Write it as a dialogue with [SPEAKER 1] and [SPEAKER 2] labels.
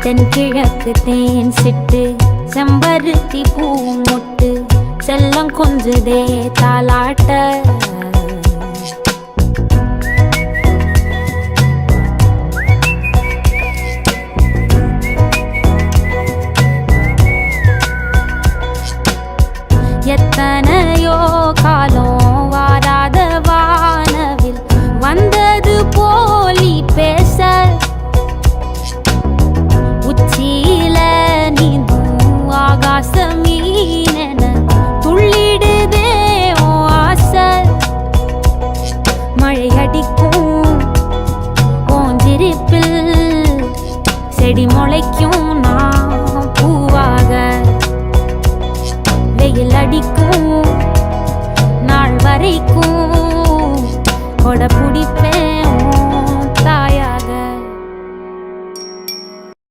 [SPEAKER 1] தென்கிழக்கு தேன் சிட்டு செம்பருத்தி பூ முட்டு செல்லம் கொஞ்சுதே தாலாட்ட எத்தனையோ காலம் வாராத வானவில் வந்தது போலி பேச உச்சியில நீந்தும் ஆகாச மீனென துள்ளிடுதே ஆசை மழை அடிக்கும் ஓஞ்சிருப்பில் செடி முளைக்கும் நான் பூவாக வெயில் அடிக்கும் நாள் வரைக்கும் கொடை பிடிப்பேன்